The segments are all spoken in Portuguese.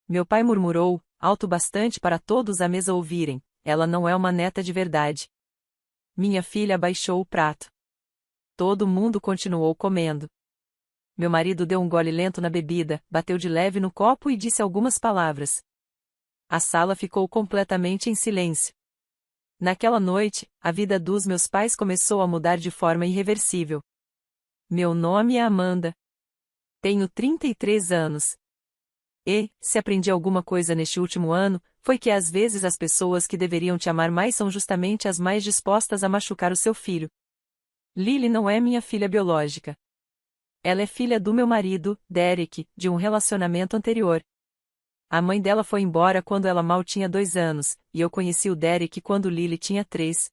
Meu pai murmurou, alto bastante para todos à mesa ouvirem, ela não é uma neta de verdade. Minha filha abaixou o prato. Todo mundo continuou comendo. Meu marido deu um gole lento na bebida, bateu de leve no copo e disse algumas palavras. A sala ficou completamente em silêncio. Naquela noite, a vida dos meus pais começou a mudar de forma irreversível. Meu nome é Amanda. Tenho 33 anos. E, se aprendi alguma coisa neste último ano, foi que às vezes as pessoas que deveriam te amar mais são justamente as mais dispostas a machucar o seu filho. Lily não é minha filha biológica. Ela é filha do meu marido, Derek, de um relacionamento anterior. A mãe dela foi embora quando ela mal tinha 2 anos, e eu conheci o Derek quando Lily tinha 3.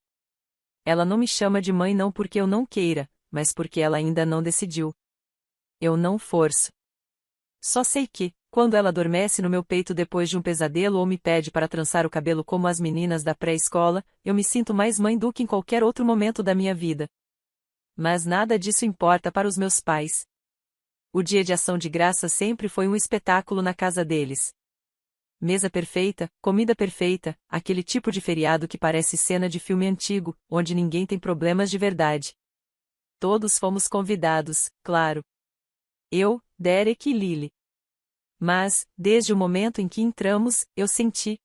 Ela não me chama de mãe não porque eu não queira, mas porque ela ainda não decidiu. Eu não forço. Só sei que, quando ela adormece no meu peito depois de um pesadelo ou me pede para trançar o cabelo como as meninas da pré-escola, eu me sinto mais mãe do que em qualquer outro momento da minha vida. Mas nada disso importa para os meus pais. O dia de ação de graças sempre foi um espetáculo na casa deles. Mesa perfeita, comida perfeita, aquele tipo de feriado que parece cena de filme antigo, onde ninguém tem problemas de verdade. Todos fomos convidados, claro. Eu, Derek e Lily. Mas, desde o momento em que entramos, eu senti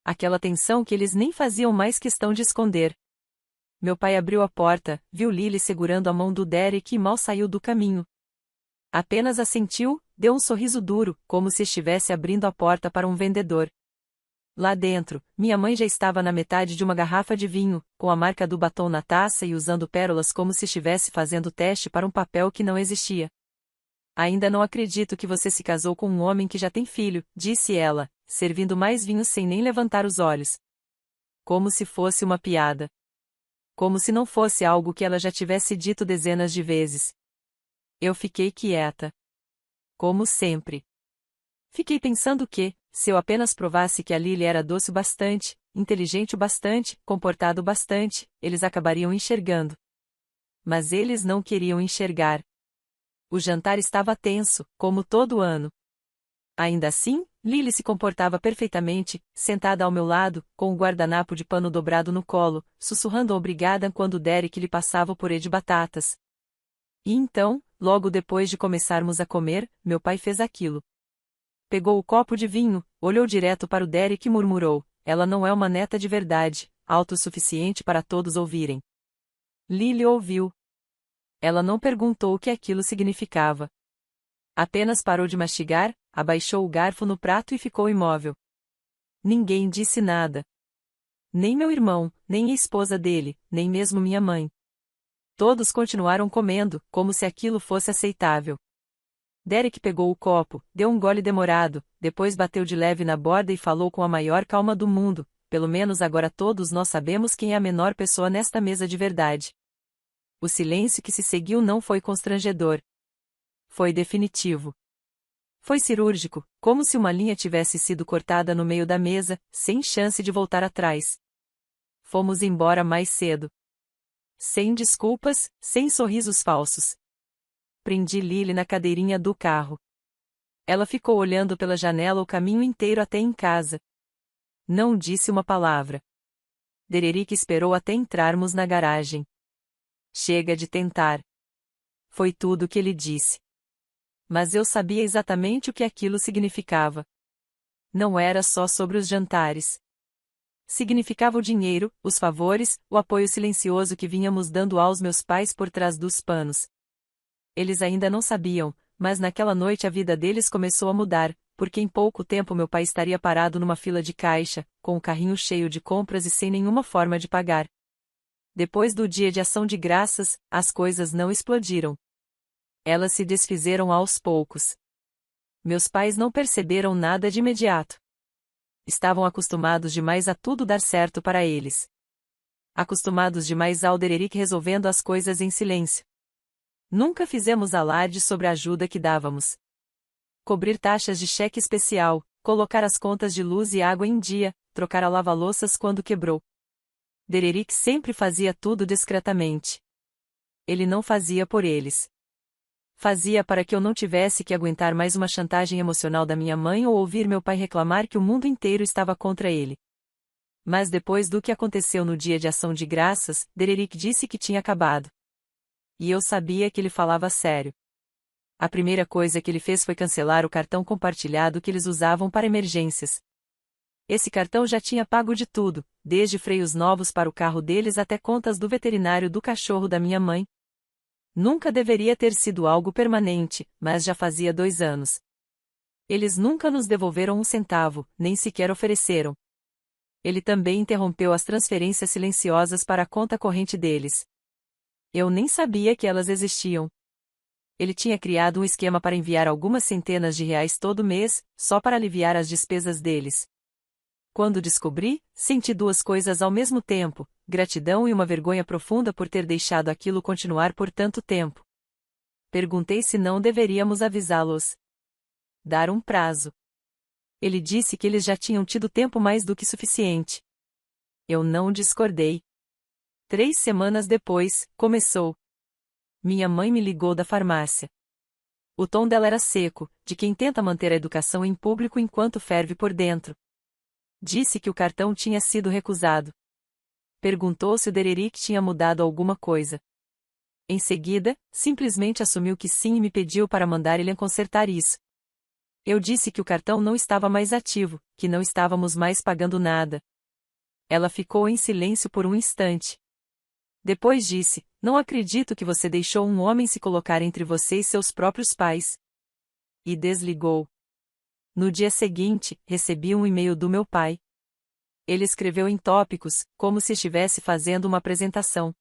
aquela tensão que eles nem faziam mais questão de esconder. Meu pai abriu a porta, viu Lily segurando a mão do Derek e mal saiu do caminho. Apenas assentiu, deu um sorriso duro, como se estivesse abrindo a porta para um vendedor. Lá dentro, minha mãe já estava na metade de uma garrafa de vinho, com a marca do batom na taça e usando pérolas como se estivesse fazendo teste para um papel que não existia. Ainda não acredito que você se casou com um homem que já tem filho, disse ela, servindo mais vinho sem nem levantar os olhos. Como se fosse uma piada. Como se não fosse algo que ela já tivesse dito dezenas de vezes. Eu fiquei quieta. Como sempre. Fiquei pensando que, se eu apenas provasse que a Lily era doce o bastante, inteligente o bastante, comportado o bastante, eles acabariam enxergando. Mas eles não queriam enxergar. O jantar estava tenso, como todo ano. Ainda assim, Lily se comportava perfeitamente, sentada ao meu lado, com o guardanapo de pano dobrado no colo, sussurrando obrigada quando Derek lhe passava o purê de batatas. E então, logo depois de começarmos a comer, meu pai fez aquilo. Pegou o copo de vinho, olhou direto para o Derek e murmurou, ela não é uma neta de verdade, alto o suficiente para todos ouvirem. Lily ouviu. Ela não perguntou o que aquilo significava. Apenas parou de mastigar, abaixou o garfo no prato e ficou imóvel. Ninguém disse nada. Nem meu irmão, nem a esposa dele, nem mesmo minha mãe. Todos continuaram comendo, como se aquilo fosse aceitável. Derek pegou o copo, deu um gole demorado, depois bateu de leve na borda e falou com a maior calma do mundo, pelo menos agora todos nós sabemos quem é a menor pessoa nesta mesa de verdade. O silêncio que se seguiu não foi constrangedor. Foi definitivo. Foi cirúrgico, como se uma linha tivesse sido cortada no meio da mesa, sem chance de voltar atrás. Fomos embora mais cedo. Sem desculpas, sem sorrisos falsos. Prendi Lily na cadeirinha do carro. Ela ficou olhando pela janela o caminho inteiro até em casa. Não disse uma palavra. Dererick esperou até entrarmos na garagem. Chega de tentar. Foi tudo o que ele disse. Mas eu sabia exatamente o que aquilo significava. Não era só sobre os jantares. Significava o dinheiro, os favores, o apoio silencioso que vínhamos dando aos meus pais por trás dos panos. Eles ainda não sabiam, mas naquela noite a vida deles começou a mudar, porque em pouco tempo meu pai estaria parado numa fila de caixa, com o carrinho cheio de compras e sem nenhuma forma de pagar. Depois do dia de ação de graças, as coisas não explodiram. Elas se desfizeram aos poucos. Meus pais não perceberam nada de imediato. Estavam acostumados demais a tudo dar certo para eles. Acostumados demais ao Dererick resolvendo as coisas em silêncio. Nunca fizemos alarde sobre a ajuda que dávamos. Cobrir taxas de cheque especial, colocar as contas de luz e água em dia, trocar a lava-louças quando quebrou. Dererick sempre fazia tudo discretamente. Ele não fazia por eles. Fazia para que eu não tivesse que aguentar mais uma chantagem emocional da minha mãe ou ouvir meu pai reclamar que o mundo inteiro estava contra ele. Mas depois do que aconteceu no dia de ação de graças, Dererick disse que tinha acabado. E eu sabia que ele falava sério. A primeira coisa que ele fez foi cancelar o cartão compartilhado que eles usavam para emergências. Esse cartão já tinha pago de tudo, desde freios novos para o carro deles até contas do veterinário do cachorro da minha mãe. Nunca deveria ter sido algo permanente, mas já fazia 2 anos. Eles nunca nos devolveram um centavo, nem sequer ofereceram. Ele também interrompeu as transferências silenciosas para a conta corrente deles. Eu nem sabia que elas existiam. Ele tinha criado um esquema para enviar algumas centenas de reais todo mês, só para aliviar as despesas deles. Quando descobri, senti 2 coisas ao mesmo tempo, gratidão e uma vergonha profunda por ter deixado aquilo continuar por tanto tempo. Perguntei se não deveríamos avisá-los. Dar um prazo. Ele disse que eles já tinham tido tempo mais do que suficiente. Eu não discordei. 3 semanas depois, começou. Minha mãe me ligou da farmácia. O tom dela era seco, de quem tenta manter a educação em público enquanto ferve por dentro. Disse que o cartão tinha sido recusado. Perguntou se o Dererick tinha mudado alguma coisa. Em seguida, simplesmente assumiu que sim e me pediu para mandar ele consertar isso. Eu disse que o cartão não estava mais ativo, que não estávamos mais pagando nada. Ela ficou em silêncio por um instante. Depois disse: "Não acredito que você deixou um homem se colocar entre você e seus próprios pais." E desligou. No dia seguinte, recebi um e-mail do meu pai. Ele escreveu em tópicos, como se estivesse fazendo uma apresentação.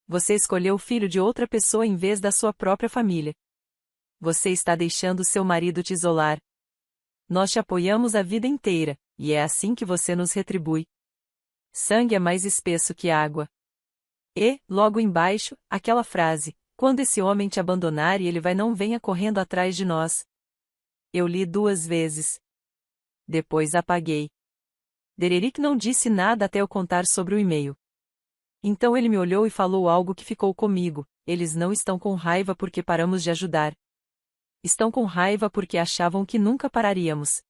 Você escolheu o filho de outra pessoa em vez da sua própria família. Você está deixando seu marido te isolar. Nós te apoiamos a vida inteira, e é assim que você nos retribui. Sangue é mais espesso que água. E, logo embaixo, aquela frase: "Quando esse homem te abandonar e ele vai, não venha correndo atrás de nós." Eu li 2 vezes. Depois apaguei. Dererick não disse nada até eu contar sobre o e-mail. Então ele me olhou e falou algo que ficou comigo: "Eles não estão com raiva porque paramos de ajudar. Estão com raiva porque achavam que nunca pararíamos."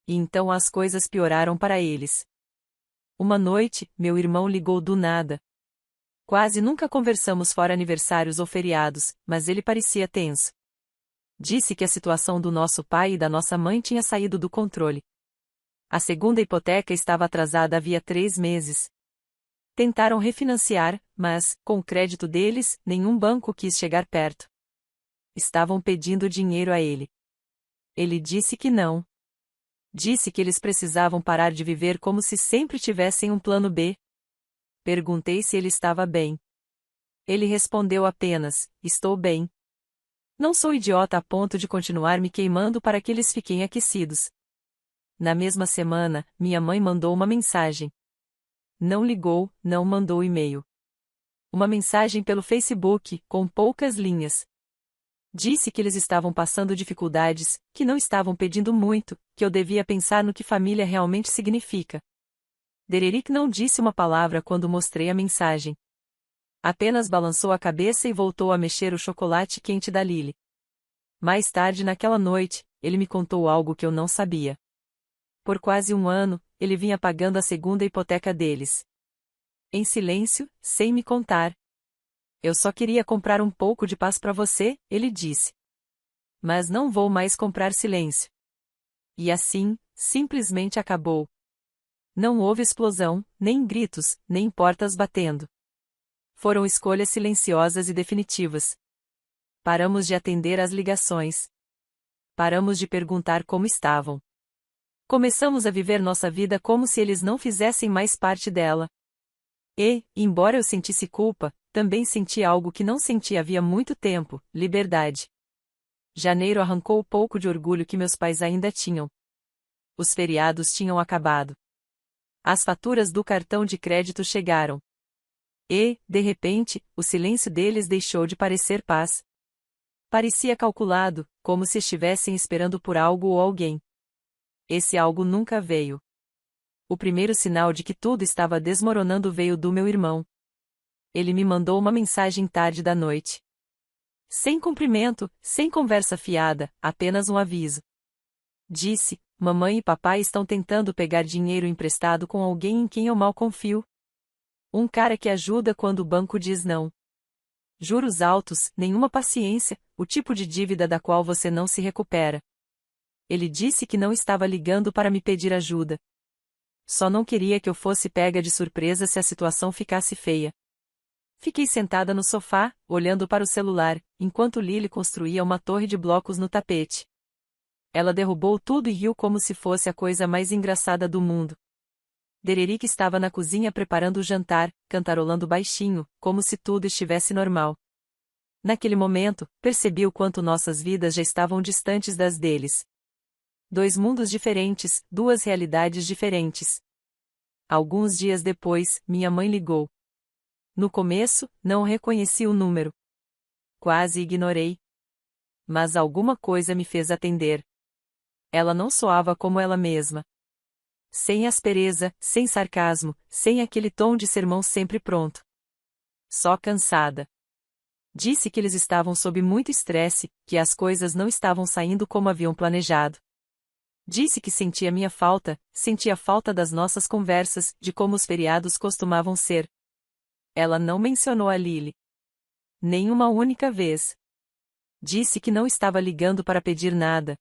E então as coisas pioraram para eles. Uma noite, meu irmão ligou do nada. Quase nunca conversamos fora aniversários ou feriados, mas ele parecia tenso. Disse que a situação do nosso pai e da nossa mãe tinha saído do controle. A segunda hipoteca estava atrasada havia 3 meses. Tentaram refinanciar, mas, com o crédito deles, nenhum banco quis chegar perto. Estavam pedindo dinheiro a ele. Ele disse que não. Disse que eles precisavam parar de viver como se sempre tivessem um plano B. Perguntei se ele estava bem. Ele respondeu apenas: "Estou bem. Não sou idiota a ponto de continuar me queimando para que eles fiquem aquecidos." Na mesma semana, minha mãe mandou uma mensagem. Não ligou, não mandou e-mail. Uma mensagem pelo Facebook, com poucas linhas. Disse que eles estavam passando dificuldades, que não estavam pedindo muito, que eu devia pensar no que família realmente significa. Dererick não disse uma palavra quando mostrei a mensagem. Apenas balançou a cabeça e voltou a mexer o chocolate quente da Lily. Mais tarde naquela noite, ele me contou algo que eu não sabia. Por quase 1 ano, ele vinha pagando a segunda hipoteca deles. Em silêncio, sem me contar. "Eu só queria comprar um pouco de paz para você", ele disse. "Mas não vou mais comprar silêncio." E assim, simplesmente acabou. Não houve explosão, nem gritos, nem portas batendo. Foram escolhas silenciosas e definitivas. Paramos de atender às ligações. Paramos de perguntar como estavam. Começamos a viver nossa vida como se eles não fizessem mais parte dela. E, embora eu sentisse culpa, também senti algo que não sentia havia muito tempo: liberdade. Janeiro arrancou o pouco de orgulho que meus pais ainda tinham. Os feriados tinham acabado. As faturas do cartão de crédito chegaram. E, de repente, o silêncio deles deixou de parecer paz. Parecia calculado, como se estivessem esperando por algo ou alguém. Esse algo nunca veio. O primeiro sinal de que tudo estava desmoronando veio do meu irmão. Ele me mandou uma mensagem tarde da noite. Sem cumprimento, sem conversa fiada, apenas um aviso. Disse: mamãe e papai estão tentando pegar dinheiro emprestado com alguém em quem eu mal confio. Um cara que ajuda quando o banco diz não. Juros altos, nenhuma paciência, o tipo de dívida da qual você não se recupera. Ele disse que não estava ligando para me pedir ajuda. Só não queria que eu fosse pega de surpresa se a situação ficasse feia. Fiquei sentada no sofá, olhando para o celular, enquanto Lily construía uma torre de blocos no tapete. Ela derrubou tudo e riu como se fosse a coisa mais engraçada do mundo. Dererick estava na cozinha preparando o jantar, cantarolando baixinho, como se tudo estivesse normal. Naquele momento, percebi o quanto nossas vidas já estavam distantes das deles. Dois mundos diferentes, duas realidades diferentes. Alguns dias depois, minha mãe ligou. No começo, não reconheci o número. Quase ignorei. Mas alguma coisa me fez atender. Ela não soava como ela mesma. Sem aspereza, sem sarcasmo, sem aquele tom de sermão sempre pronto. Só cansada. Disse que eles estavam sob muito estresse, que as coisas não estavam saindo como haviam planejado. Disse que sentia minha falta, sentia falta das nossas conversas, de como os feriados costumavam ser. Ela não mencionou a Lily. Nem uma única vez. Disse que não estava ligando para pedir nada.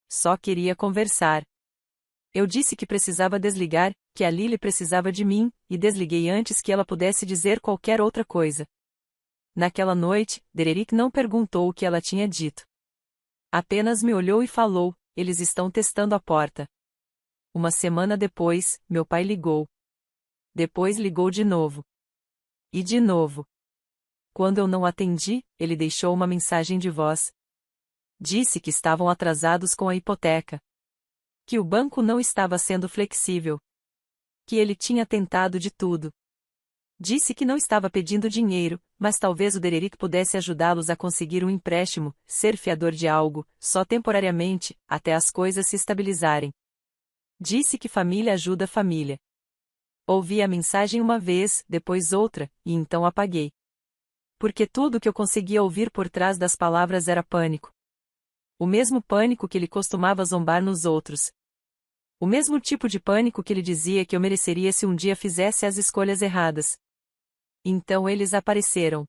Só queria conversar. Eu disse que precisava desligar, que a Lily precisava de mim, e desliguei antes que ela pudesse dizer qualquer outra coisa. Naquela noite, Dererick não perguntou o que ela tinha dito. Apenas me olhou e falou: eles estão testando a porta. Uma semana depois, meu pai ligou. Depois ligou de novo. E de novo. Quando eu não atendi, ele deixou uma mensagem de voz. Disse que estavam atrasados com a hipoteca. Que o banco não estava sendo flexível. Que ele tinha tentado de tudo. Disse que não estava pedindo dinheiro, mas talvez o Dererick pudesse ajudá-los a conseguir um empréstimo, ser fiador de algo, só temporariamente, até as coisas se estabilizarem. Disse que família ajuda família. Ouvi a mensagem uma vez, depois outra, e então apaguei. Porque tudo o que eu conseguia ouvir por trás das palavras era pânico. O mesmo pânico que ele costumava zombar nos outros. O mesmo tipo de pânico que ele dizia que eu mereceria se um dia fizesse as escolhas erradas. Então eles apareceram.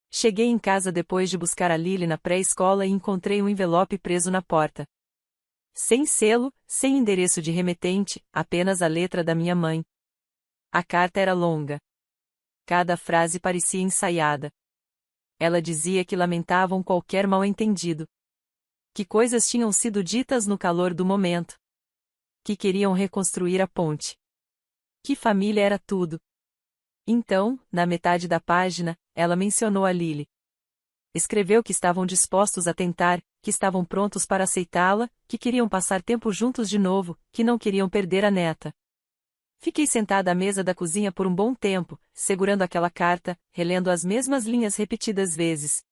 Cheguei em casa depois de buscar a Lily na pré-escola e encontrei um envelope preso na porta. Sem selo, sem endereço de remetente, apenas a letra da minha mãe. A carta era longa. Cada frase parecia ensaiada. Ela dizia que lamentavam qualquer mal-entendido. Que coisas tinham sido ditas no calor do momento. Que queriam reconstruir a ponte. Que família era tudo. Então, na metade da página, ela mencionou a Lily. Escreveu que estavam dispostos a tentar, que estavam prontos para aceitá-la, que queriam passar tempo juntos de novo, que não queriam perder a neta. Fiquei sentada à mesa da cozinha por um bom tempo, segurando aquela carta, relendo as mesmas linhas repetidas vezes.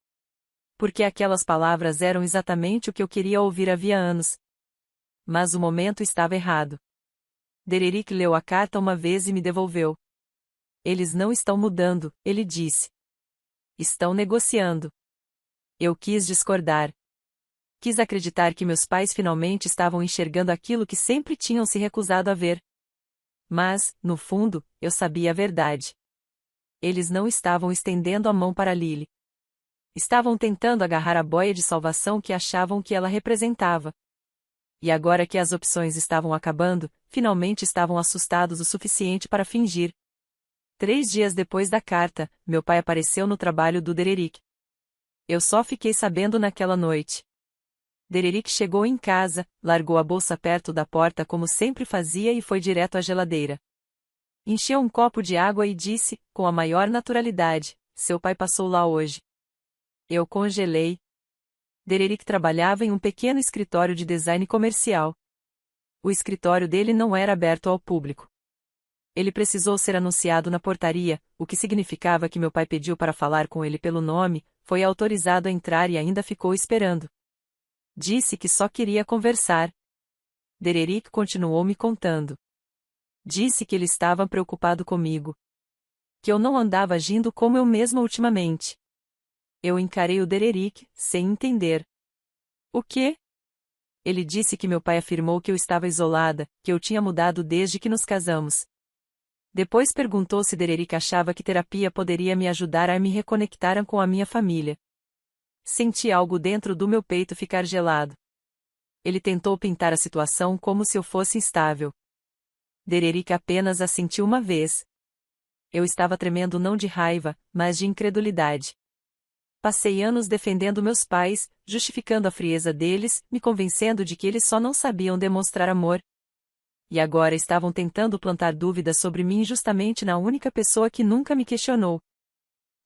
Porque aquelas palavras eram exatamente o que eu queria ouvir havia anos. Mas o momento estava errado. Dererick leu a carta uma vez e me devolveu. Eles não estão mudando, ele disse. Estão negociando. Eu quis discordar. Quis acreditar que meus pais finalmente estavam enxergando aquilo que sempre tinham se recusado a ver. Mas, no fundo, eu sabia a verdade. Eles não estavam estendendo a mão para Lily. Estavam tentando agarrar a boia de salvação que achavam que ela representava. E agora que as opções estavam acabando, finalmente estavam assustados o suficiente para fingir. 3 dias depois da carta, meu pai apareceu no trabalho do Dererick. Eu só fiquei sabendo naquela noite. Dererick chegou em casa, largou a bolsa perto da porta como sempre fazia e foi direto à geladeira. Encheu um copo de água e disse, com a maior naturalidade: seu pai passou lá hoje. Eu congelei. Dererick trabalhava em um pequeno escritório de design comercial. O escritório dele não era aberto ao público. Ele precisou ser anunciado na portaria, o que significava que meu pai pediu para falar com ele pelo nome, foi autorizado a entrar e ainda ficou esperando. Disse que só queria conversar. Dererick continuou me contando. Disse que ele estava preocupado comigo. Que eu não andava agindo como eu mesma ultimamente. Eu encarei o Dererick, sem entender. O quê? Ele disse que meu pai afirmou que eu estava isolada, que eu tinha mudado desde que nos casamos. Depois perguntou se Dererick achava que terapia poderia me ajudar a me reconectar com a minha família. Senti algo dentro do meu peito ficar gelado. Ele tentou pintar a situação como se eu fosse instável. Dererick apenas assentiu uma vez. Eu estava tremendo não de raiva, mas de incredulidade. Passei anos defendendo meus pais, justificando a frieza deles, me convencendo de que eles só não sabiam demonstrar amor. E agora estavam tentando plantar dúvidas sobre mim justamente na única pessoa que nunca me questionou.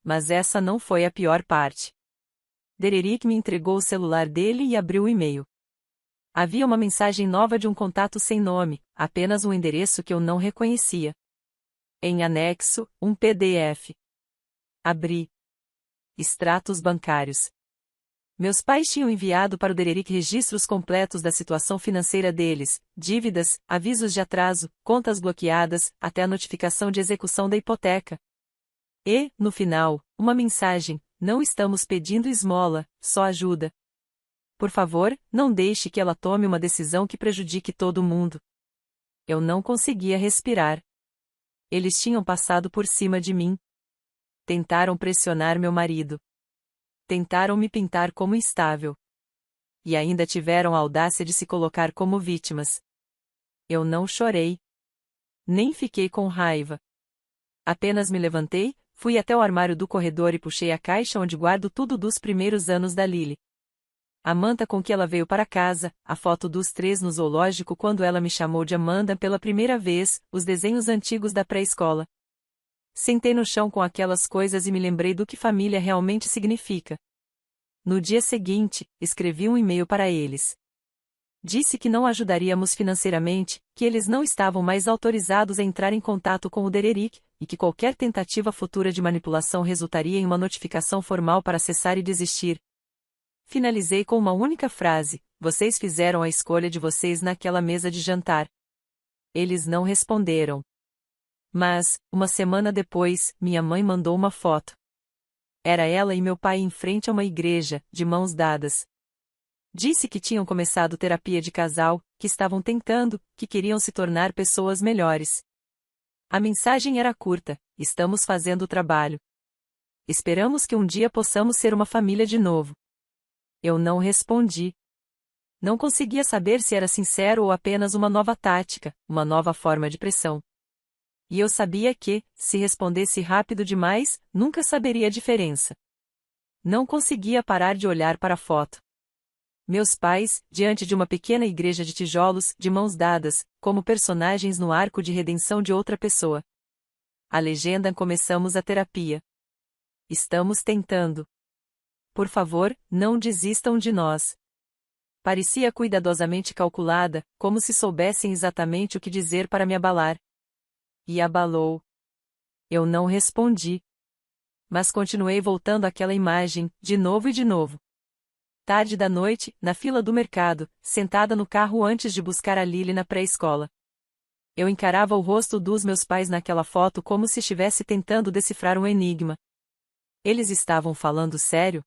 Mas essa não foi a pior parte. Dererick me entregou o celular dele e abriu o e-mail. Havia uma mensagem nova de um contato sem nome, apenas um endereço que eu não reconhecia. Em anexo, um PDF. Abri. Extratos bancários. Meus pais tinham enviado para o Dererick registros completos da situação financeira deles, dívidas, avisos de atraso, contas bloqueadas, até a notificação de execução da hipoteca. E, no final, uma mensagem: não estamos pedindo esmola, só ajuda. Por favor, não deixe que ela tome uma decisão que prejudique todo mundo. Eu não conseguia respirar. Eles tinham passado por cima de mim. Tentaram pressionar meu marido. Tentaram me pintar como instável. E ainda tiveram a audácia de se colocar como vítimas. Eu não chorei. Nem fiquei com raiva. Apenas me levantei, fui até o armário do corredor e puxei a caixa onde guardo tudo dos primeiros anos da Lily. A manta com que ela veio para casa, a foto dos três no zoológico quando ela me chamou de Amanda pela primeira vez, os desenhos antigos da pré-escola. Sentei no chão com aquelas coisas e me lembrei do que família realmente significa. No dia seguinte, escrevi um e-mail para eles. Disse que não ajudaríamos financeiramente, que eles não estavam mais autorizados a entrar em contato com o Dererick, e que qualquer tentativa futura de manipulação resultaria em uma notificação formal para cessar e desistir. Finalizei com uma única frase: vocês fizeram a escolha de vocês naquela mesa de jantar. Eles não responderam. Mas, uma semana depois, minha mãe mandou uma foto. Era ela e meu pai em frente a uma igreja, de mãos dadas. Disse que tinham começado terapia de casal, que estavam tentando, que queriam se tornar pessoas melhores. A mensagem era curta: estamos fazendo o trabalho. Esperamos que um dia possamos ser uma família de novo. Eu não respondi. Não conseguia saber se era sincero ou apenas uma nova tática, uma nova forma de pressão. E eu sabia que, se respondesse rápido demais, nunca saberia a diferença. Não conseguia parar de olhar para a foto. Meus pais, diante de uma pequena igreja de tijolos, de mãos dadas, como personagens no arco de redenção de outra pessoa. A legenda: começamos a terapia. Estamos tentando. Por favor, não desistam de nós. Parecia cuidadosamente calculada, como se soubessem exatamente o que dizer para me abalar. E abalou. Eu não respondi. Mas continuei voltando àquela imagem, de novo e de novo. Tarde da noite, na fila do mercado, sentada no carro antes de buscar a Lily na pré-escola. Eu encarava o rosto dos meus pais naquela foto como se estivesse tentando decifrar um enigma. Eles estavam falando sério?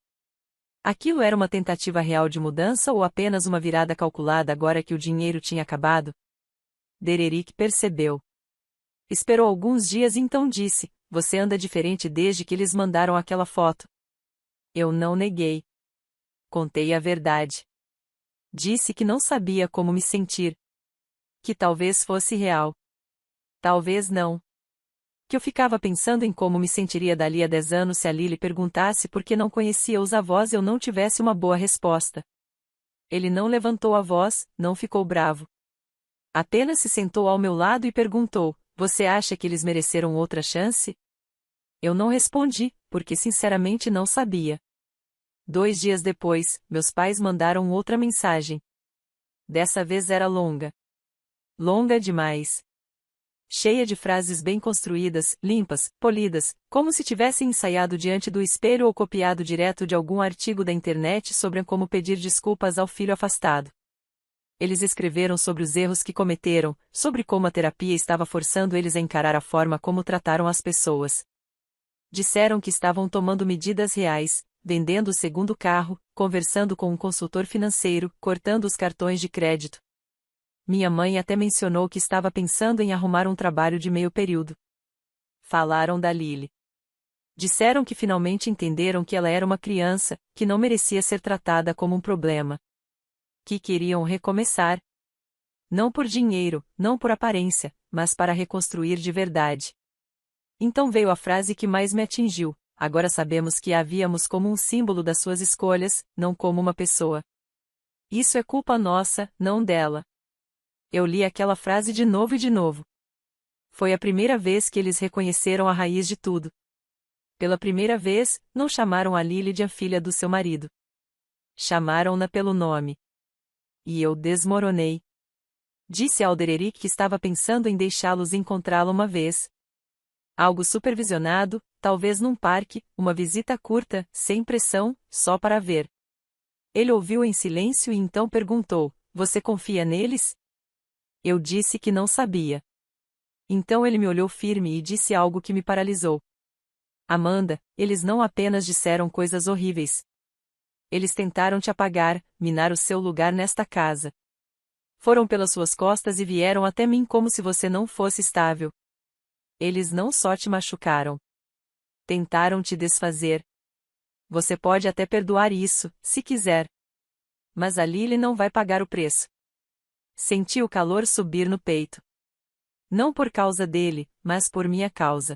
Aquilo era uma tentativa real de mudança ou apenas uma virada calculada agora que o dinheiro tinha acabado? Dererick percebeu. Esperou alguns dias e então disse: você anda diferente desde que eles mandaram aquela foto. Eu não neguei. Contei a verdade. Disse que não sabia como me sentir. Que talvez fosse real. Talvez não. Que eu ficava pensando em como me sentiria dali a 10 anos se a Lily perguntasse por que não conhecia os avós e eu não tivesse uma boa resposta. Ele não levantou a voz, não ficou bravo. Apenas se sentou ao meu lado e perguntou: você acha que eles mereceram outra chance? Eu não respondi, porque sinceramente não sabia. 2 dias depois, meus pais mandaram outra mensagem. Dessa vez era longa. Longa demais. Cheia de frases bem construídas, limpas, polidas, como se tivessem ensaiado diante do espelho ou copiado direto de algum artigo da internet sobre como pedir desculpas ao filho afastado. Eles escreveram sobre os erros que cometeram, sobre como a terapia estava forçando eles a encarar a forma como trataram as pessoas. Disseram que estavam tomando medidas reais, vendendo o segundo carro, conversando com um consultor financeiro, cortando os cartões de crédito. Minha mãe até mencionou que estava pensando em arrumar um trabalho de meio período. Falaram da Lily. Disseram que finalmente entenderam que ela era uma criança, que não merecia ser tratada como um problema. Que queriam recomeçar. Não por dinheiro, não por aparência, mas para reconstruir de verdade. Então veio a frase que mais me atingiu: agora sabemos que a víamos como um símbolo das suas escolhas, não como uma pessoa. Isso é culpa nossa, não dela. Eu li aquela frase de novo e de novo. Foi a primeira vez que eles reconheceram a raiz de tudo. Pela primeira vez, não chamaram a Lily de a filha do seu marido. Chamaram-na pelo nome. E eu desmoronei. Disse a Alderic que estava pensando em deixá-los encontrá-la uma vez. Algo supervisionado, talvez num parque, uma visita curta, sem pressão, só para ver. Ele ouviu em silêncio e então perguntou: "Você confia neles?" Eu disse que não sabia. Então ele me olhou firme e disse algo que me paralisou. "Amanda, eles não apenas disseram coisas horríveis. Eles tentaram te apagar, minar o seu lugar nesta casa. Foram pelas suas costas e vieram até mim como se você não fosse estável. Eles não só te machucaram. Tentaram te desfazer. Você pode até perdoar isso, se quiser. Mas a Lily não vai pagar o preço." Senti o calor subir no peito. Não por causa dele, mas por minha causa.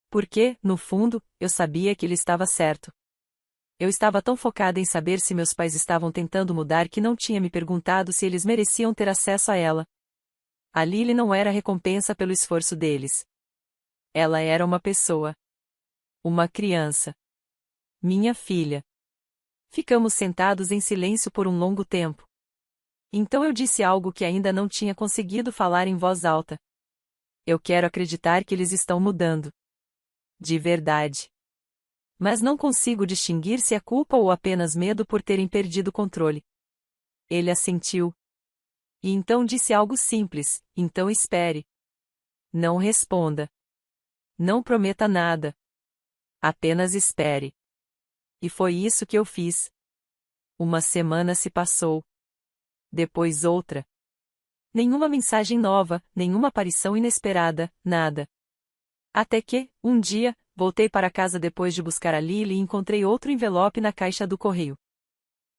Porque, no fundo, eu sabia que ele estava certo. Eu estava tão focada em saber se meus pais estavam tentando mudar que não tinha me perguntado se eles mereciam ter acesso a ela. A Lily não era recompensa pelo esforço deles. Ela era uma pessoa. Uma criança. Minha filha. Ficamos sentados em silêncio por um longo tempo. Então eu disse algo que ainda não tinha conseguido falar em voz alta. Eu quero acreditar que eles estão mudando. De verdade. Mas não consigo distinguir se é culpa ou apenas medo por terem perdido o controle. Ele assentiu. E então disse algo simples: "Então espere. Não responda. Não prometa nada. Apenas espere." E foi isso que eu fiz. Uma semana se passou. Depois outra. Nenhuma mensagem nova, nenhuma aparição inesperada, nada. Até que, um dia, voltei para casa depois de buscar a Lily e encontrei outro envelope na caixa do correio.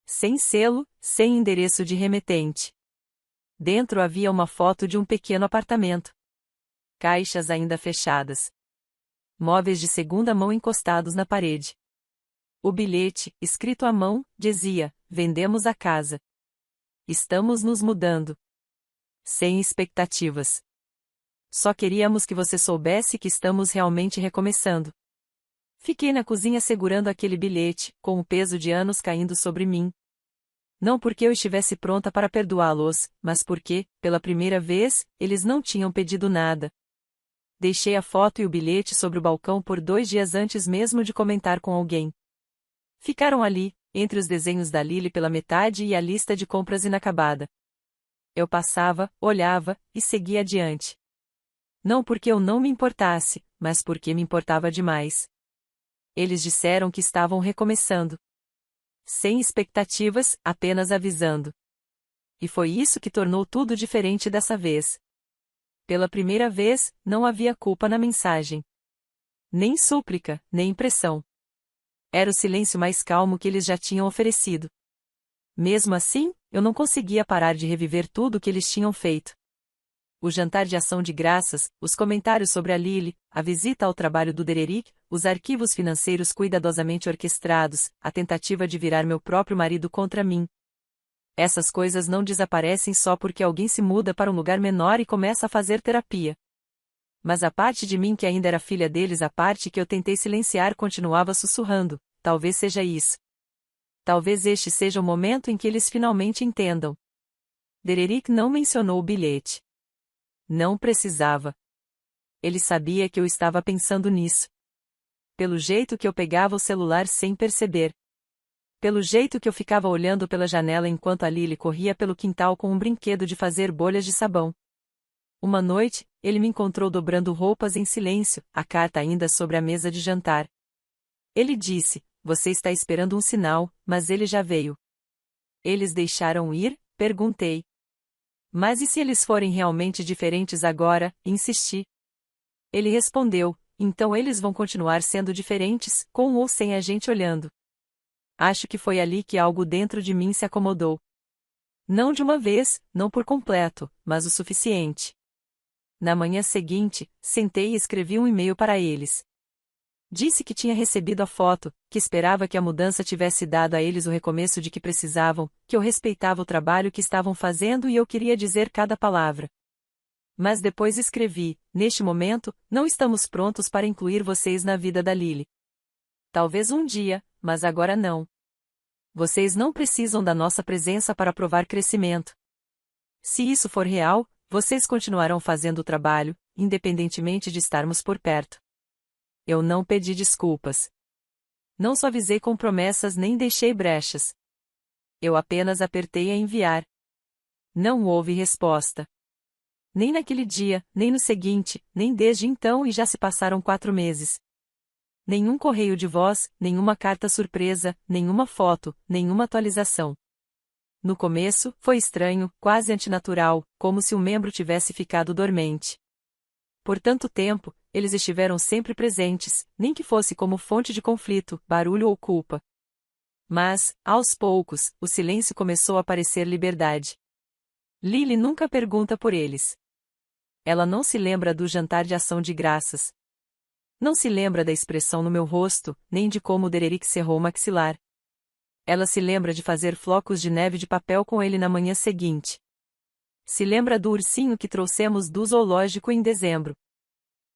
Sem selo, sem endereço de remetente. Dentro havia uma foto de um pequeno apartamento. Caixas ainda fechadas. Móveis de segunda mão encostados na parede. O bilhete, escrito à mão, dizia: "Vendemos a casa. Estamos nos mudando. Sem expectativas. Só queríamos que você soubesse que estamos realmente recomeçando." Fiquei na cozinha segurando aquele bilhete, com o peso de anos caindo sobre mim. Não porque eu estivesse pronta para perdoá-los, mas porque, pela primeira vez, eles não tinham pedido nada. Deixei a foto e o bilhete sobre o balcão por 2 dias antes mesmo de comentar com alguém. Ficaram ali, entre os desenhos da Lily pela metade e a lista de compras inacabada. Eu passava, olhava, e seguia adiante. Não porque eu não me importasse, mas porque me importava demais. Eles disseram que estavam recomeçando. Sem expectativas, apenas avisando. E foi isso que tornou tudo diferente dessa vez. Pela primeira vez, não havia culpa na mensagem. Nem súplica, nem pressão. Era o silêncio mais calmo que eles já tinham oferecido. Mesmo assim, eu não conseguia parar de reviver tudo o que eles tinham feito. O jantar de ação de graças, os comentários sobre a Lily, a visita ao trabalho do Dererick, os arquivos financeiros cuidadosamente orquestrados, a tentativa de virar meu próprio marido contra mim. Essas coisas não desaparecem só porque alguém se muda para um lugar menor e começa a fazer terapia. Mas a parte de mim que ainda era filha deles, a parte que eu tentei silenciar, continuava sussurrando: talvez seja isso. Talvez este seja o momento em que eles finalmente entendam. Dererick não mencionou o bilhete. Não precisava. Ele sabia que eu estava pensando nisso. Pelo jeito que eu pegava o celular sem perceber. Pelo jeito que eu ficava olhando pela janela enquanto a Lily corria pelo quintal com um brinquedo de fazer bolhas de sabão. Uma noite, ele me encontrou dobrando roupas em silêncio, a carta ainda sobre a mesa de jantar. Ele disse: você está esperando um sinal, mas ele já veio. Eles deixaram ir? Perguntei. Mas e se eles forem realmente diferentes agora? Insisti. Ele respondeu, então eles vão continuar sendo diferentes, com ou sem a gente olhando. Acho que foi ali que algo dentro de mim se acomodou. Não de uma vez, não por completo, mas o suficiente. Na manhã seguinte, sentei e escrevi um e-mail para eles. Disse que tinha recebido a foto, que esperava que a mudança tivesse dado a eles o recomeço de que precisavam, que eu respeitava o trabalho que estavam fazendo e eu queria dizer cada palavra. Mas depois escrevi, neste momento, não estamos prontos para incluir vocês na vida da Lily. Talvez um dia, mas agora não. Vocês não precisam da nossa presença para provar crescimento. Se isso for real, vocês continuarão fazendo o trabalho, independentemente de estarmos por perto. Eu não pedi desculpas. Não suavizei com promessas nem deixei brechas. Eu apenas apertei a enviar. Não houve resposta. Nem naquele dia, nem no seguinte, nem desde então e já se passaram 4 meses. Nenhum correio de voz, nenhuma carta surpresa, nenhuma foto, nenhuma atualização. No começo, foi estranho, quase antinatural, como se um membro tivesse ficado dormente. Por tanto tempo, eles estiveram sempre presentes, nem que fosse como fonte de conflito, barulho ou culpa. Mas, aos poucos, o silêncio começou a parecer liberdade. Lily nunca pergunta por eles. Ela não se lembra do jantar de ação de graças. Não se lembra da expressão no meu rosto, nem de como Dererick cerrou o maxilar. Ela se lembra de fazer flocos de neve de papel com ele na manhã seguinte. Se lembra do ursinho que trouxemos do zoológico em dezembro.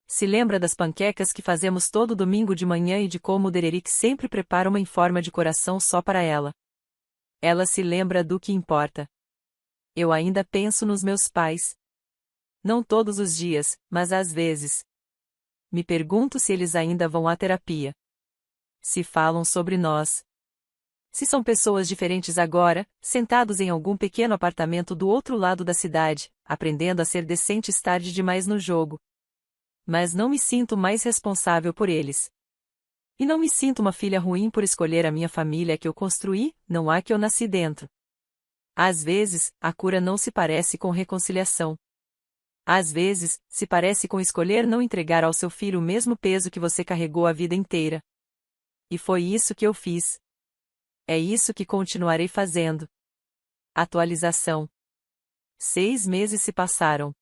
Se lembra das panquecas que fazemos todo domingo de manhã e de como o Dererick sempre prepara uma em forma de coração só para ela. Ela se lembra do que importa. Eu ainda penso nos meus pais. Não todos os dias, mas às vezes. Me pergunto se eles ainda vão à terapia. Se falam sobre nós. Se são pessoas diferentes agora, sentados em algum pequeno apartamento do outro lado da cidade, aprendendo a ser decentes tarde demais no jogo. Mas não me sinto mais responsável por eles. E não me sinto uma filha ruim por escolher a minha família que eu construí, não há que eu nasci dentro. Às vezes, a cura não se parece com reconciliação. Às vezes, se parece com escolher não entregar ao seu filho o mesmo peso que você carregou a vida inteira. E foi isso que eu fiz. É isso que continuarei fazendo. Atualização. 6 meses se passaram.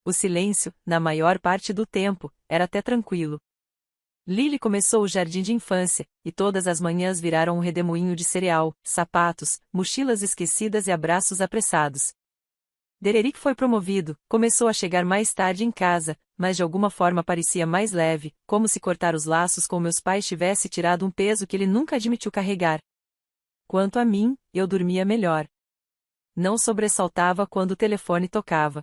O silêncio, na maior parte do tempo, era até tranquilo. Lily começou o jardim de infância, e todas as manhãs viraram um redemoinho de cereal, sapatos, mochilas esquecidas e abraços apressados. Dererick foi promovido, começou a chegar mais tarde em casa, mas de alguma forma parecia mais leve, como se cortar os laços com meus pais tivesse tirado um peso que ele nunca admitiu carregar. Quanto a mim, eu dormia melhor. Não sobressaltava quando o telefone tocava.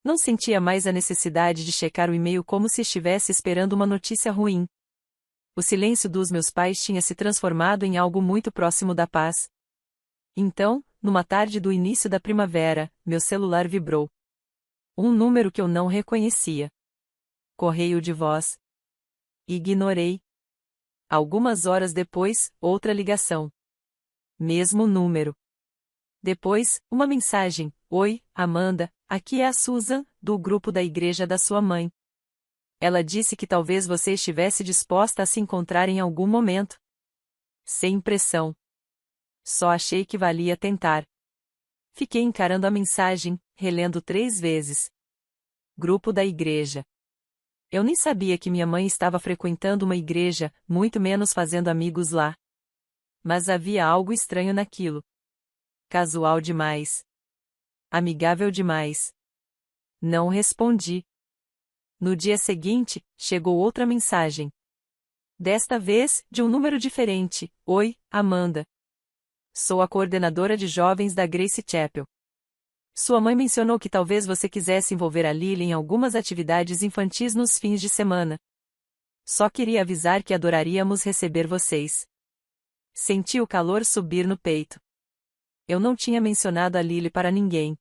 Não sentia mais a necessidade de checar o e-mail como se estivesse esperando uma notícia ruim. O silêncio dos meus pais tinha se transformado em algo muito próximo da paz. Então, numa tarde do início da primavera, meu celular vibrou. Um número que eu não reconhecia. Correio de voz. Ignorei. Algumas horas depois, outra ligação. Mesmo número. Depois, uma mensagem: Oi, Amanda, aqui é a Susan, do grupo da igreja da sua mãe. Ela disse que talvez você estivesse disposta a se encontrar em algum momento. Sem pressão. Só achei que valia tentar. Fiquei encarando a mensagem, relendo 3 vezes. Grupo da igreja. Eu nem sabia que minha mãe estava frequentando uma igreja, muito menos fazendo amigos lá. Mas havia algo estranho naquilo. Casual demais. Amigável demais. Não respondi. No dia seguinte, chegou outra mensagem. Desta vez, de um número diferente. Oi, Amanda. Sou a coordenadora de jovens da Grace Chapel. Sua mãe mencionou que talvez você quisesse envolver a Lily em algumas atividades infantis nos fins de semana. Só queria avisar que adoraríamos receber vocês. Senti o calor subir no peito. Eu não tinha mencionado a Lily para ninguém.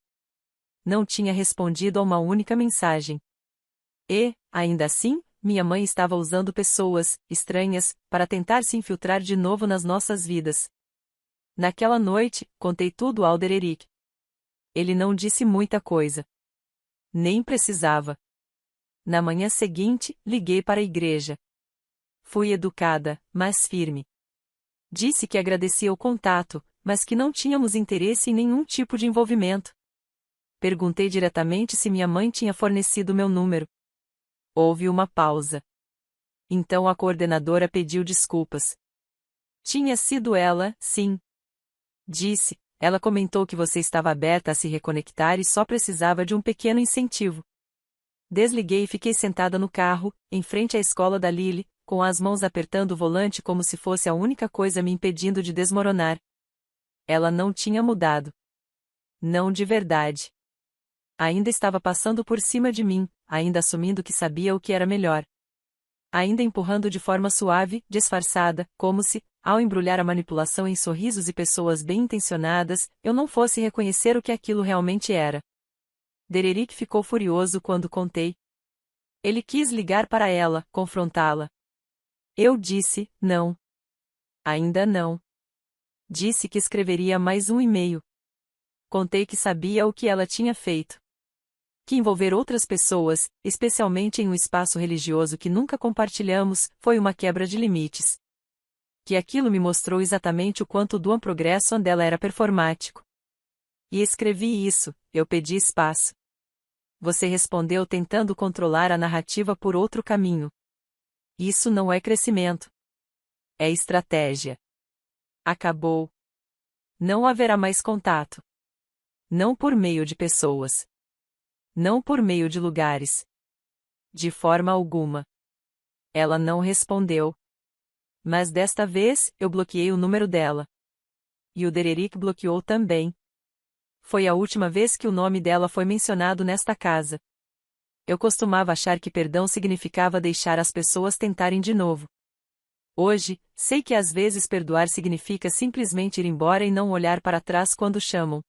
Não tinha respondido a uma única mensagem. E, ainda assim, minha mãe estava usando pessoas estranhas para tentar se infiltrar de novo nas nossas vidas. Naquela noite, contei tudo ao Dererick. Ele não disse muita coisa. Nem precisava. Na manhã seguinte, liguei para a igreja. Fui educada, mas firme. Disse que agradecia o contato, mas que não tínhamos interesse em nenhum tipo de envolvimento. Perguntei diretamente se minha mãe tinha fornecido meu número. Houve uma pausa. Então a coordenadora pediu desculpas. Tinha sido ela, sim. Disse, ela comentou que você estava aberta a se reconectar e só precisava de um pequeno incentivo. Desliguei e fiquei sentada no carro, em frente à escola da Lily, com as mãos apertando o volante como se fosse a única coisa me impedindo de desmoronar. Ela não tinha mudado. Não de verdade. Ainda estava passando por cima de mim, ainda assumindo que sabia o que era melhor. Ainda empurrando de forma suave, disfarçada, como se, ao embrulhar a manipulação em sorrisos e pessoas bem-intencionadas, eu não fosse reconhecer o que aquilo realmente era. Dererick ficou furioso quando contei. Ele quis ligar para ela, confrontá-la. Eu disse, não. Ainda não. Disse que escreveria mais um e-mail. Contei que sabia o que ela tinha feito. Que envolver outras pessoas, especialmente em um espaço religioso que nunca compartilhamos, foi uma quebra de limites. Que aquilo me mostrou exatamente o quanto o Duan Progresso dela era performático. E escrevi isso, eu pedi espaço. Você respondeu tentando controlar a narrativa por outro caminho. Isso não é crescimento. É estratégia. Acabou. Não haverá mais contato. Não por meio de pessoas. Não por meio de lugares. De forma alguma. Ela não respondeu. Mas desta vez, eu bloqueei o número dela. E o Dererick bloqueou também. Foi a última vez que o nome dela foi mencionado nesta casa. Eu costumava achar que perdão significava deixar as pessoas tentarem de novo. Hoje, sei que às vezes perdoar significa simplesmente ir embora e não olhar para trás quando chamam.